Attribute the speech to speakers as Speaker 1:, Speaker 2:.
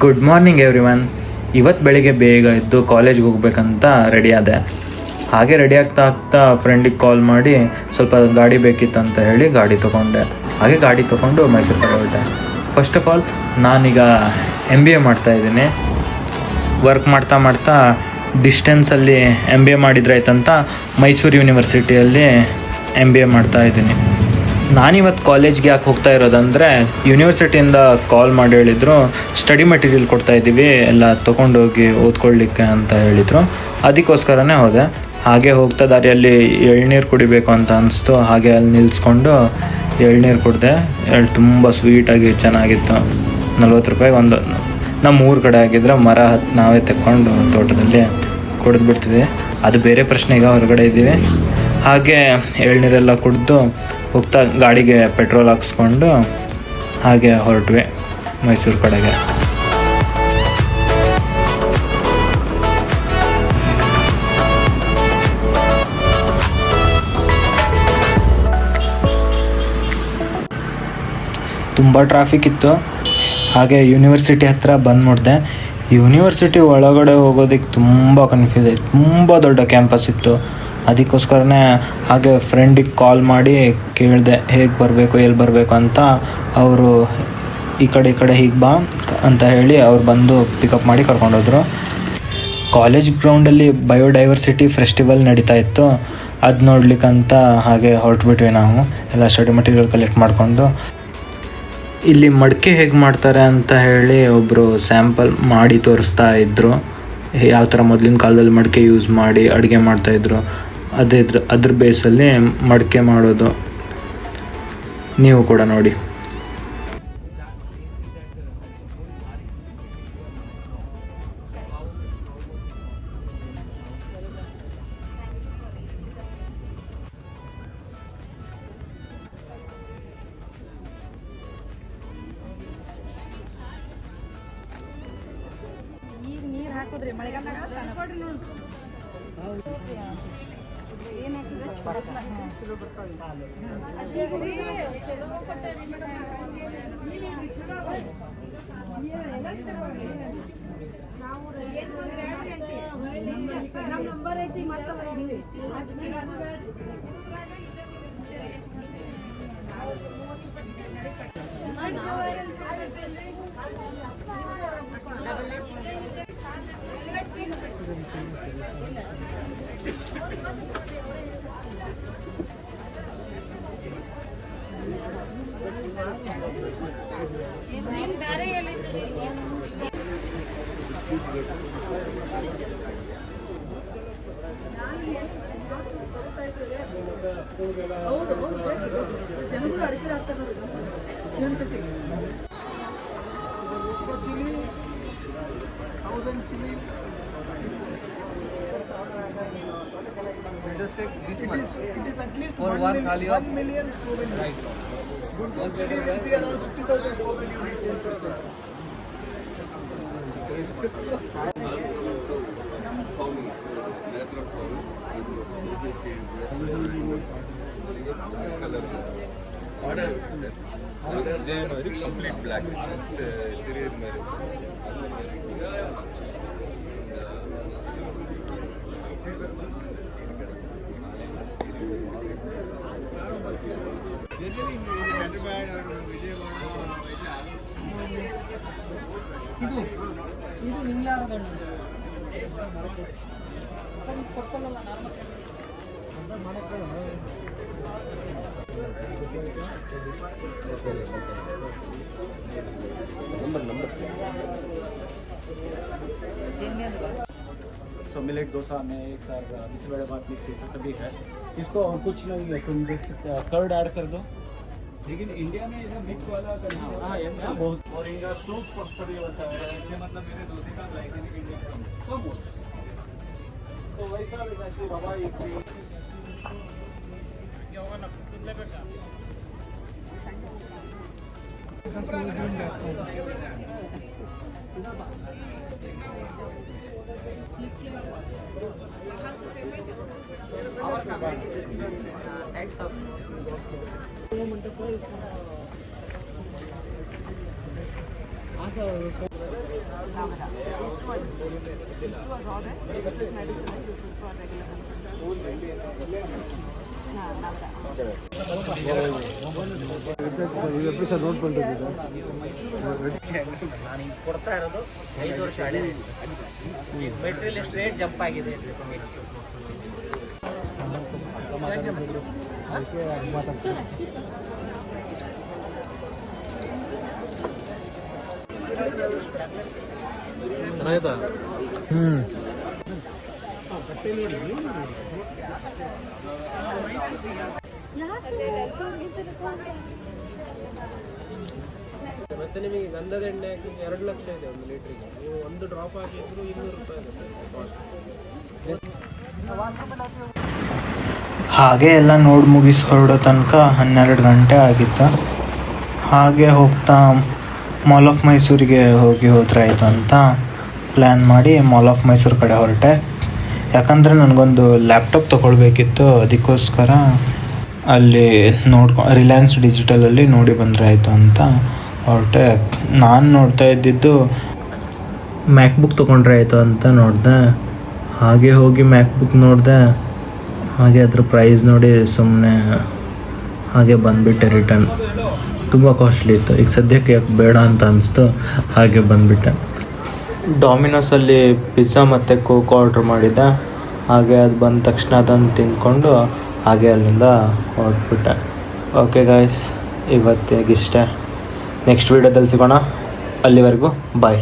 Speaker 1: Good morning everyone. ಇವತ್ತು ಬೆಳಿಗ್ಗೆ ಬೇಗ ಎದ್ದು ಕಾಲೇಜ್ಗೆ ಹೋಗ್ಬೇಕಂತ ರೆಡಿ ಆದೆ. ಹಾಗೆ ರೆಡಿ ಆಗ್ತಾ ಆಗ್ತಾ ಫ್ರೆಂಡಿಗೆ ಕಾಲ್ ಮಾಡಿ ಸ್ವಲ್ಪ ಗಾಡಿ ಬೇಕಿತ್ತು ಅಂತ ಹೇಳಿ ಗಾಡಿ ತೊಗೊಂಡೆ. ಹಾಗೆ ಗಾಡಿ ತೊಗೊಂಡು ಮೈಸೂರು ಕಡೆ ಹೊರಟೆ. ಫಸ್ಟ್ ಆಫ್ ಆಲ್ ನಾನೀಗ MBA ಮಾಡ್ತಾಯಿದ್ದೀನಿ. ವರ್ಕ್ ಮಾಡ್ತಾ ಮಾಡ್ತಾ ಡಿಸ್ಟೆನ್ಸಲ್ಲಿ MBA ಮಾಡಿದ್ರಾಯ್ತಂತ ಮೈಸೂರು ಯೂನಿವರ್ಸಿಟಿಯಲ್ಲಿ MBA ಮಾಡ್ತಾಯಿದ್ದೀನಿ. ನಾನಿವತ್ತು ಕಾಲೇಜ್ಗೆ ಯಾಕೆ ಹೋಗ್ತಾ ಇರೋದಂದರೆ, ಯೂನಿವರ್ಸಿಟಿಯಿಂದ ಕಾಲ್ ಮಾಡಿ ಹೇಳಿದರು ಸ್ಟಡಿ ಮೆಟೀರಿಯಲ್ ಕೊಡ್ತಾಯಿದ್ದೀವಿ ಎಲ್ಲ ತೊಗೊಂಡೋಗಿ ಓದ್ಕೊಳ್ಳಿಕ್ಕೆ ಅಂತ ಹೇಳಿದರು. ಅದಕ್ಕೋಸ್ಕರನೇ ಹೋದೆ. ಹಾಗೆ ಹೋಗ್ತಾ ದಾರಿಯಲ್ಲಿ ಎಳ್ನೀರು ಕುಡಿಬೇಕು ಅಂತ ಅನಿಸ್ತು. ಹಾಗೆ ಅಲ್ಲಿ ನಿಲ್ಲಿಸ್ಕೊಂಡು ಎಳ್ನೀರು ಕುಡಿದೆ. ತುಂಬ ಸ್ವೀಟಾಗಿ ಚೆನ್ನಾಗಿತ್ತು. 40 ರೂಪಾಯಿಗೆ ಒಂದು. ನಮ್ಮ ಊರ ಕಡೆ ಆಗಿದ್ರೆ ಮರ ಹತ್ತು ನಾವೇ ತೆಕ್ಕೊಂಡು ತೋಟದಲ್ಲಿ ಕುಡಿದ್ಬಿಡ್ತೀವಿ. ಅದು ಬೇರೆ ಪ್ರಶ್ನೆ. ಈಗ ಹೊರಗಡೆ ಇದ್ದೀವಿ. ಹಾಗೆ ಎಳ್ನೀರೆಲ್ಲ ಕುಡಿದು ಹೋಗ್ತಾ ಗಾಡಿಗೆ ಪೆಟ್ರೋಲ್ ಹಾಕ್ಸ್ಕೊಂಡು ಹಾಗೆ ಹೊರಟ್ವಿ ಮೈಸೂರು ಕಡೆಗೆ. ತುಂಬ ಟ್ರಾಫಿಕ್ ಇತ್ತು. ಹಾಗೆ ಯೂನಿವರ್ಸಿಟಿ ಹತ್ತಿರ ಬಂದು ನೋಡಿದೆ. ಯೂನಿವರ್ಸಿಟಿ ಒಳಗಡೆ ಹೋಗೋದಕ್ಕೆ ತುಂಬ ಕನ್ಫ್ಯೂಸ್ ಆಯಿತು. ತುಂಬ ದೊಡ್ಡ ಕ್ಯಾಂಪಸ್ ಇತ್ತು. ಅದಕ್ಕೋಸ್ಕರನೇ ಹಾಗೆ ಫ್ರೆಂಡಿಗೆ ಕಾಲ್ ಮಾಡಿ ಕೇಳಿದೆ ಹೇಗೆ ಬರಬೇಕು, ಎಲ್ಲಿ ಬರಬೇಕು ಅಂತ. ಅವರು ಈ ಕಡೆ ಹೀಗೆ ಬಾ ಅಂತ ಹೇಳಿ ಅವ್ರು ಬಂದು ಪಿಕಪ್ ಮಾಡಿ ಕರ್ಕೊಂಡೋದ್ರು. ಕಾಲೇಜ್ ಗ್ರೌಂಡಲ್ಲಿ ಬಯೋಡೈವರ್ಸಿಟಿ ಫೆಸ್ಟಿವಲ್ ನಡೀತಾ ಇತ್ತು. ಅದು ನೋಡ್ಲಿಕ್ಕಂತ ಹಾಗೆ ಹೊರಟ್ಬಿಟ್ವಿ ನಾವು ಎಲ್ಲ ಸ್ಟಡಿ ಮೆಟೀರಿಯಲ್ ಕಲೆಕ್ಟ್ ಮಾಡಿಕೊಂಡು. ಇಲ್ಲಿ ಮಡಿಕೆ ಹೇಗೆ ಮಾಡ್ತಾರೆ ಅಂತ ಹೇಳಿ ಒಬ್ಬರು ಸ್ಯಾಂಪಲ್ ಮಾಡಿ ತೋರಿಸ್ತಾ ಇದ್ದರು. ಯಾವ ಥರ ಮೊದಲಿನ ಕಾಲದಲ್ಲಿ ಮಡಿಕೆ ಯೂಸ್ ಮಾಡಿ ಅಡುಗೆ ಮಾಡ್ತಾಯಿದ್ರು. ಅದ್ರ ಬೇಸಲ್ಲಿ ಮಡಿಕೆ ಮಾಡೋದು. ನೀವು ಕೂಡ ನೋಡಿ.
Speaker 2: ಹಾಕುದ್ರಿ ಮಳೆಗಾಲ ನಂಬರ್ ಐತಿ ಮತ್ತೆ ಜನಗಳು ಅಡಿಕೆ ಆಗ್ತಾರೆ.
Speaker 3: Just take this much. It is at least for 1 million Scoville. Right. Good chili will be around 50,000 Scoville. Order, sir. Order. They are very complete black. It's serious matter. ಇದು ನಿಮ್ಗೆ ಆಗೋದಣ್ಣ ಕೊಡ್ಕೊಳ್ಳಲ್ಲ ನಂಬರ್
Speaker 4: सो millet dosa में एक साथ बिस्बेड़े भात mix ये सभी है. इसको और कुछ नहीं है, तुम जस्ट कर्ड ऐड कर दो. लेकिन इंडिया में ये मिक्स वाला करना हाँ बहुत. और इनका सूप सभी होता है. इससे मतलब मेरे डोसे का ग्लाइसेमिक इंडेक्स कम होता है. तो वैसा जैसे रवा इडली क्या होगा ना कितने पे का
Speaker 5: ಕೊಡ್ತಾ ಇರೋದು 5 ವರ್ಷ ಹಳೆ ಮೆಟೀರಿಯಲ್ ಎಷ್ಟು ರೇಟ್ ಜಂಪ್ ಆಗಿದೆ.
Speaker 3: ಚೆನ್ನಾಯ್ತಾ?
Speaker 5: ಮತ್ತೆ ನಿಮಗೆ ಗಂಧದ ಎಣ್ಣೆ ಹಾಕಿ 2 ಲಕ್ಷ ಇದೆ ಒಂದು ಲೀಟ್ರಿಗೆ. ನೀವು ಒಂದು ಡ್ರಾಪ್ ಹಾಕಿದ್ರು 200 ರೂಪಾಯಿ ಆಗುತ್ತೆ.
Speaker 1: ಹಾಗೆ ಎಲ್ಲ ನೋಡಿ ಮುಗಿಸಿ ಹೊರಡೋ ತನಕ 12 ಗಂಟೆ ಆಗಿತ್ತು. ಹಾಗೆ ಹೋಗ್ತಾ ಮಾಲ್ ಆಫ್ ಮೈಸೂರಿಗೆ ಹೋದ್ರೆ ಆಯಿತು ಅಂತ ಪ್ಲ್ಯಾನ್ ಮಾಡಿ ಮಾಲ್ ಆಫ್ ಮೈಸೂರು ಕಡೆ ಹೊರಟೆ. ಯಾಕಂದರೆ ನನಗೊಂದು ಲ್ಯಾಪ್ಟಾಪ್ ತೊಗೊಳ್ಬೇಕಿತ್ತು. ಅದಕ್ಕೋಸ್ಕರ ಅಲ್ಲಿ ರಿಲಯನ್ಸ್ ಡಿಜಿಟಲಲ್ಲಿ ನೋಡಿ ಬಂದರೆ ಆಯಿತು ಅಂತ ಹೊರಟೆ. ನಾನು ನೋಡ್ತಾ ಇದ್ದಿದ್ದು ಮ್ಯಾಕ್ಬುಕ್ ತೊಗೊಂಡ್ರೆ ಆಯಿತು ಅಂತ ನೋಡಿದೆ. ಹಾಗೆ ಹೋಗಿ ಮ್ಯಾಕ್ಬುಕ್ ನೋಡಿದೆ. ಹಾಗೆ ಅದ್ರ ಪ್ರೈಸ್ ನೋಡಿ ಸುಮ್ಮನೆ ಹಾಗೆ ಬಂದುಬಿಟ್ಟೆ ರಿಟರ್ನ್. ತುಂಬ ಕಾಸ್ಟ್ಲಿ ಇತ್ತು. ಈಗ ಸದ್ಯಕ್ಕೆ ಯಾಕೆ ಬೇಡ ಅಂತ ಅನಿಸ್ತು, ಹಾಗೆ ಬಂದುಬಿಟ್ಟೆ. ಡಾಮಿನೋಸಲ್ಲಿ ಪಿಜ್ಜಾ ಮತ್ತು ಕೋಕ್ ಆರ್ಡ್ರ್ ಮಾಡಿದ್ದೆ. ಹಾಗೆ ಅದು ಬಂದ ತಕ್ಷಣ ಅದನ್ನು ತಿಂದ್ಕೊಂಡು ಹಾಗೆ ಅಲ್ಲಿಂದ ಹೊರಟ್ಬಿಟ್ಟೆ. ಓಕೆ ಗಾಯ್ಸ್, ಇವತ್ತಿಗಿಷ್ಟೇ. ನೆಕ್ಸ್ಟ್ ವೀಡಿಯೋದಲ್ಲಿ ಸಿಗೋಣ. ಅಲ್ಲಿವರೆಗೂ ಬಾಯ್.